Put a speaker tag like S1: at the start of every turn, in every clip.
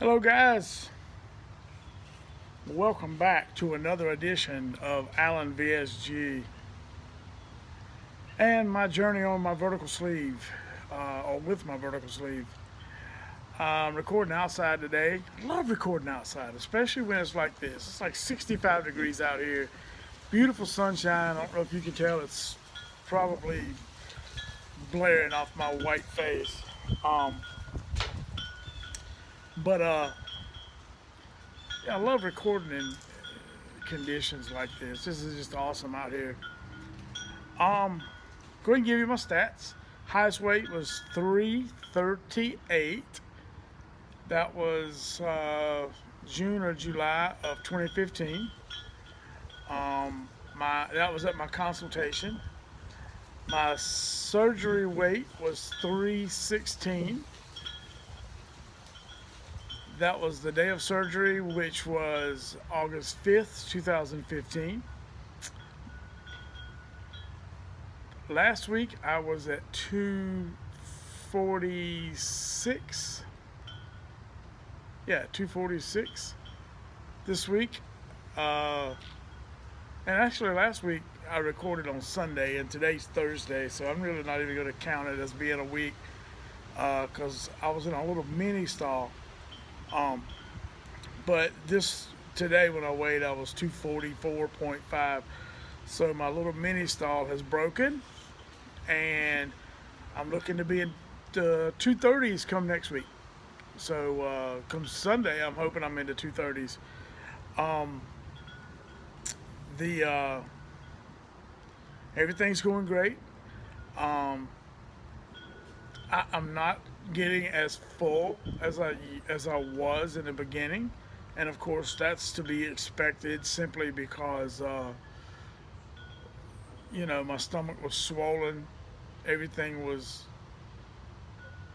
S1: Hello, guys. Welcome back to another edition of Alan VSG and my journey on my vertical sleeve, or with my vertical sleeve. I'm recording outside today. Love recording outside, especially when it's like this. It's like 65 degrees out here. Beautiful sunshine. I don't know if you can tell. It's probably blaring off my white face. Um, but yeah, I love recording in conditions like this. This is just awesome out here. Um, Go ahead and give you my stats. Highest weight was 338. That was June or July of 2015. My that was at my consultation. My surgery weight was 316. That was the day of surgery, which was August 5th, 2015. Last week I was at 246. Yeah, 246 this week. Uh, and actually, last week I recorded on Sunday, and today's Thursday, so I'm really not even going to count it as being a week because I was in a little mini stall. Um, but this today when I weighed, I was 244.5. So my little mini stall has broken, and I'm looking to be in the 230s come next week. So come Sunday, I'm hoping I'm into 230s. Um, the Everything's going great. Um, I'm not getting as full as I was in the beginning, and of course that's to be expected simply because my stomach was swollen, everything was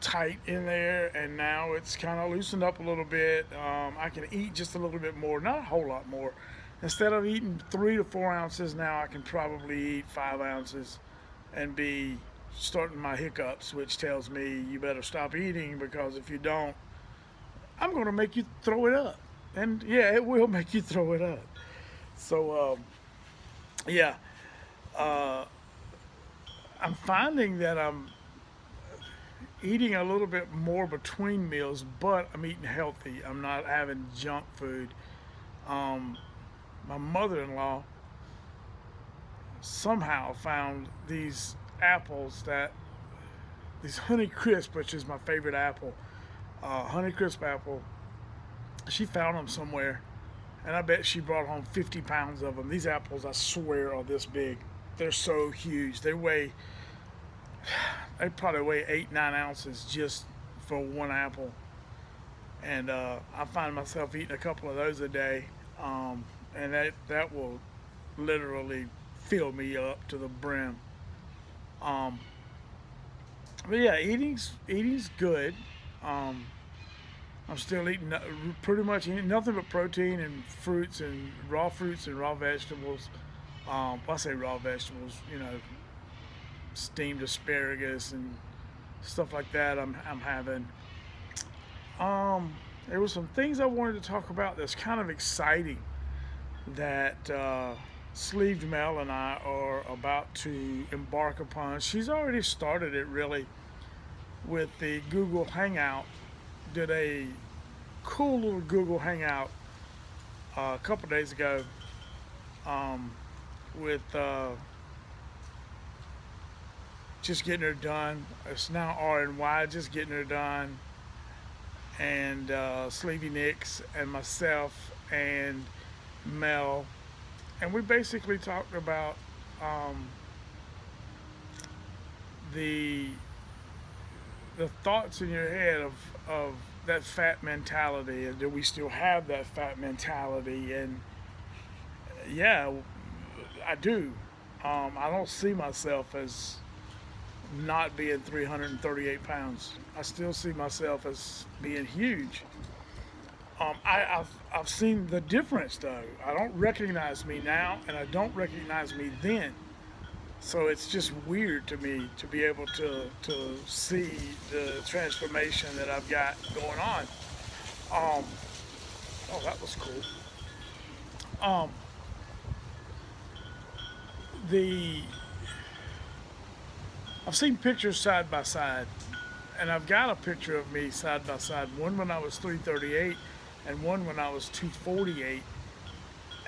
S1: tight in there, and now it's kind of loosened up a little bit. I can eat just a little bit more, not a whole lot more. Instead of eating 3 to 4 ounces, now I can probably eat 5 ounces and be starting my hiccups, which tells me you better stop eating because if you don't, I'm going to make you throw it up. And yeah, it will make you throw it up. So, yeah, uh, I'm finding that I'm eating a little bit more between meals, but I'm eating healthy. I'm not having junk food. Um, my mother-in-law somehow found these Honey Crisp, which is my favorite apple, Honey Crisp apple. She found them somewhere, and I bet she brought home 50 pounds of them. These apples, I swear, are this big. They're so huge. They probably weigh 8, 9 ounces just for one apple, and I find myself eating a couple of those a day, and that will literally fill me up to the brim. Um, but yeah, eating's good. Um, I'm still eating pretty much nothing but protein and fruits and raw vegetables. I say raw vegetables, steamed asparagus and stuff like that. I'm having. There were some things I wanted to talk about that's kind of exciting that Sleeved Mel and I are about to embark upon. She's already started it really with the Google Hangout. Did a cool little Google Hangout a couple days ago um, with just getting her done. It's now RNY, just getting her done, and Sleevy Nicks and myself and Mel, and we basically talked about um, the the thoughts in your head of that fat mentality, and do we still have that fat mentality? And yeah, I do. I don't see myself as not being 338 pounds. I still see myself as being huge. I've seen the difference though. I don't recognize me now, and I don't recognize me then. So it's just weird to me to be able to see the transformation that I've got going on. Um, oh, that was cool. Um, the I've seen pictures side by side, and I've got a picture of me side by side. One when I was 338, and one when I was 248.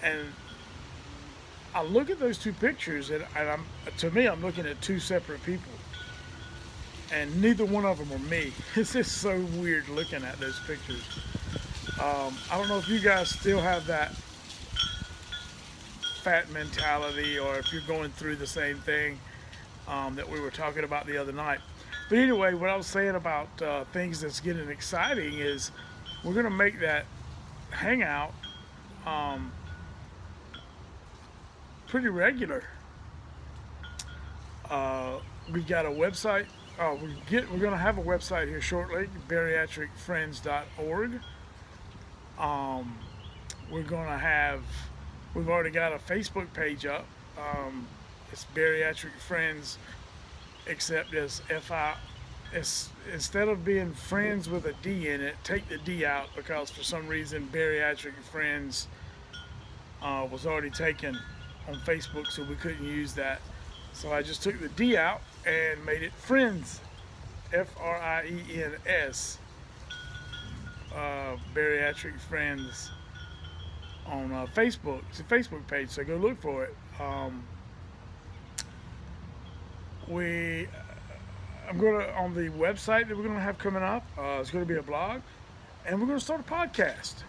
S1: And I look at those two pictures, and to me, I'm looking at two separate people, and neither one of them are me. It's just so weird looking at those pictures. I don't know if you guys still have that fat mentality, or if you're going through the same thing that we were talking about the other night. But anyway, what I was saying about things that's getting exciting is we're going to make that hangout um, pretty regular. Uh, we've got a website. We're going to have a website here shortly, bariatricfriends.org. Um, we're going to have. We've already got a Facebook page up. It's Bariatric Friends, except as FI. It's, instead of being friends with a D in it, take the D out, because for some reason Bariatric Friends was already taken on Facebook, so we couldn't use that. So I just took the D out and made it Friends, Friends, Bariatric Friends on Facebook. It's a Facebook page, so go look for it. We I'm gonna on the website that we're gonna have coming up. It's gonna be a blog, and we're gonna start a podcast.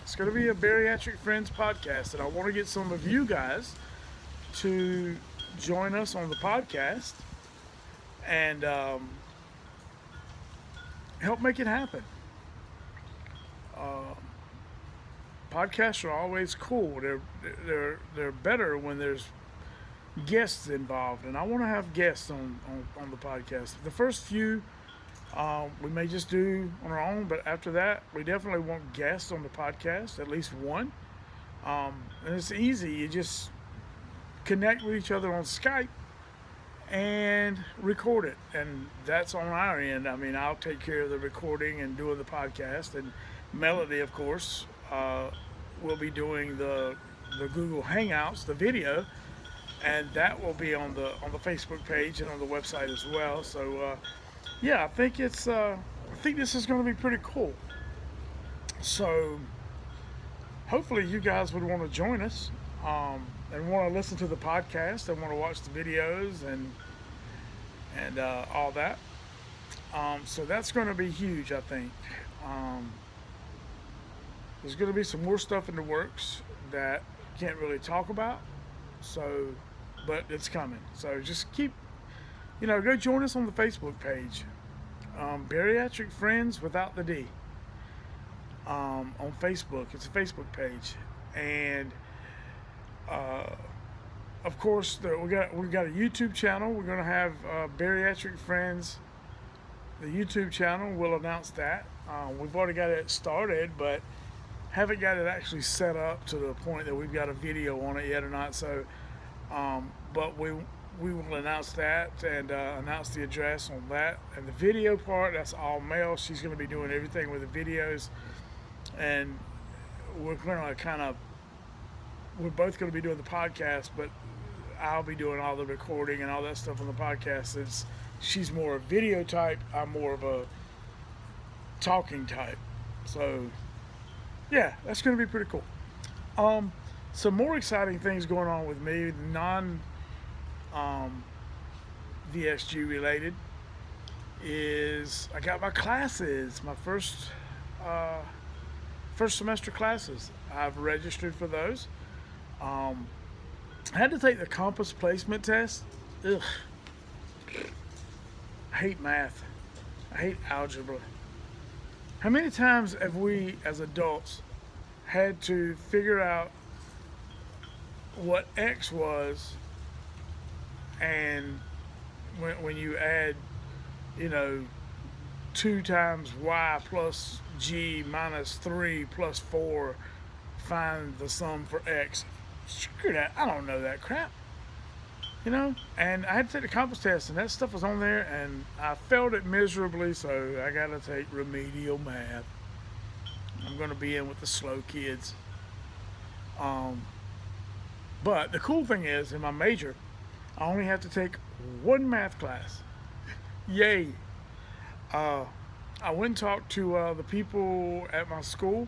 S1: It's gonna be a Bariatric Friends podcast, and I want to get some of you guys to join us on the podcast and help make it happen. Uh, Podcasts are always cool. They're better when there's guests involved, and I want to have guests on the podcast. The first few we may just do on our own, but after that, we definitely want guests on the podcast, at least one. And it's easy. You just connect with each other on Skype and record it, and that's on our end. I mean, I'll take care of the recording and doing the podcast, and Melody, of course, will be doing the Google Hangouts, the video, and that will be on the Facebook page and on the website as well. So yeah, I think this is going to be pretty cool. So hopefully you guys would want to join us and want to listen to the podcast and want to watch the videos and all that. So that's going to be huge, I think. There's going to be some more stuff in the works that I can't really talk about. So, but it's coming. So just keep, go join us on the Facebook page. Bariatric Friends without the D. On Facebook. It's a Facebook page. And, of course, we've got a YouTube channel. We're going to have Bariatric Friends, the YouTube channel. We'll announce that. We've already got it started, but haven't got it actually set up to the point that we've got a video on it yet or not. So, but we will announce that and announce the address on that. And the video part, that's all Mel. She's going to be doing everything with the videos, and we're going to we're both going to be doing the podcast, but I'll be doing all the recording and all that stuff on the podcast. She's more a video type, I'm more of a talking type. So yeah, that's going to be pretty cool. Some more exciting things going on with me, VSG related, is I got my classes, my first semester classes. I've registered for those. I had to take the Compass Placement Test. Ugh. I hate math. I hate algebra. How many times have we as adults had to figure out what X was, and when you add, 2 times Y plus G minus 3 plus 4, find the sum for X. Screw that, I don't know that crap. And I had to take the Compass test, and that stuff was on there, and I failed it miserably, so I got to take remedial math. I'm going to be in with the slow kids. Um, but the cool thing is, in my major, I only have to take one math class. Yay! Uh, I went and talked to the people at my school.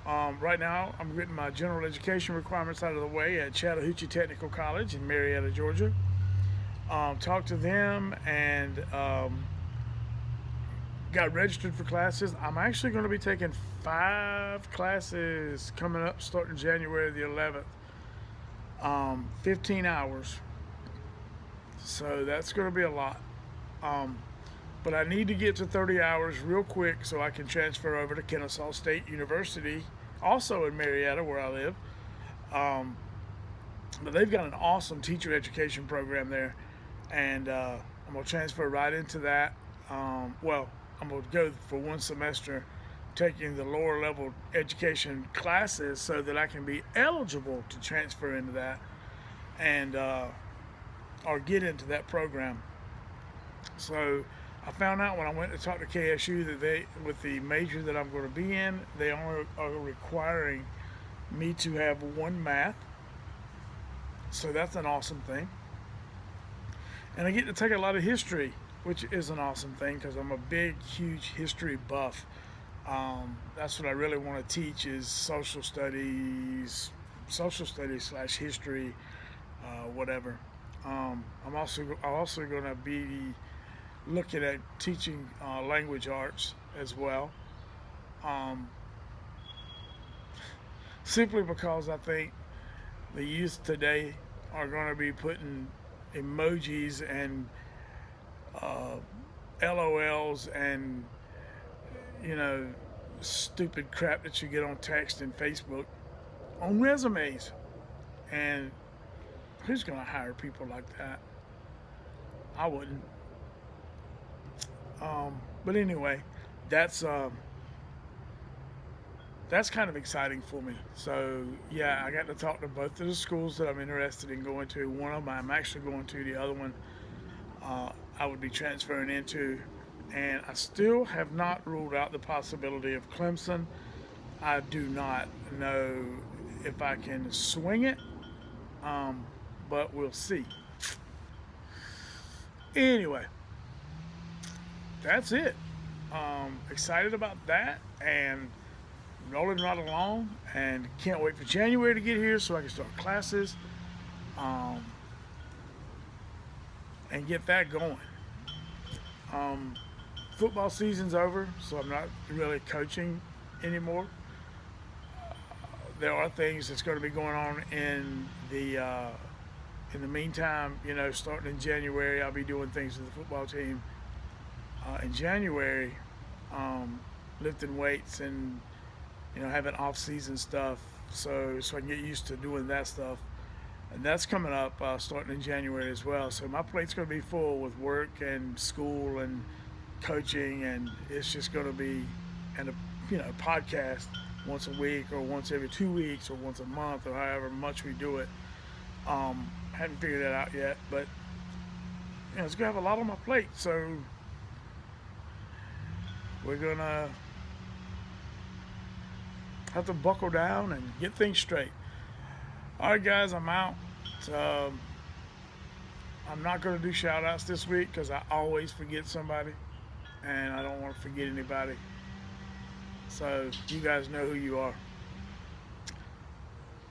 S1: Right now, I'm getting my general education requirements out of the way at Chattahoochee Technical College in Marietta, Georgia. Talked to them and got registered for classes. I'm actually going to be taking 5 classes coming up starting January the 11th. 15 hours. So that's going to be a lot. Um, but I need to get to 30 hours real quick so I can transfer over to Kennesaw State University, also in Marietta, where I live. Um, but they've got an awesome teacher education program there, and I'm going to transfer right into that. Well, I'm going to go for one semester taking the lower level education classes so that I can be eligible to transfer into that and or get into that program. So I found out when I went to talk to KSU that they, with the major that I'm going to be in, they only are requiring me to have one math. So that's an awesome thing. And I get to take a lot of history, which is an awesome thing because I'm a big, huge history buff. That's what I really want to teach is social studies slash history, whatever. I'm also going to be looking at teaching language arts as well. Um, Simply because I think the youth today are going to be putting emojis and uh, LOLs and you know stupid crap that you get on text and Facebook on resumes, and who's going to hire people like that? I wouldn't. But anyway, that's that's kind of exciting for me. So yeah, I got to talk to both of the schools that I'm interested in going to. One of them I'm actually going to. The other one I would be transferring into. And I still have not ruled out the possibility of Clemson. I do not know if I can swing it, but we'll see. Anyway, that's it. Excited about that and rolling right along, and can't wait for January to get here so I can start classes um, and get that going. Um, Football season's over, so I'm not really coaching anymore. There are things that's going to be going on in the meantime. You know, starting in January, I'll be doing things with the football team. In January, lifting weights and having off-season stuff, so I can get used to doing that stuff. And that's coming up starting in January as well. So my plate's going to be full with work and school and coaching, and it's just going to be and a podcast once a week or once every 2 weeks or once a month or however much we do it. Haven't figured that out yet, but it's gonna have a lot on my plate, so we're gonna have to buckle down and get things straight. All right, guys, I'm out. I'm not going to do shout outs this week because I always forget somebody and I don't want to forget anybody. So you guys know who you are.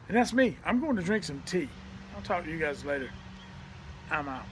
S1: And that's me. I'm going to drink some tea. I'll talk to you guys later. I'm out.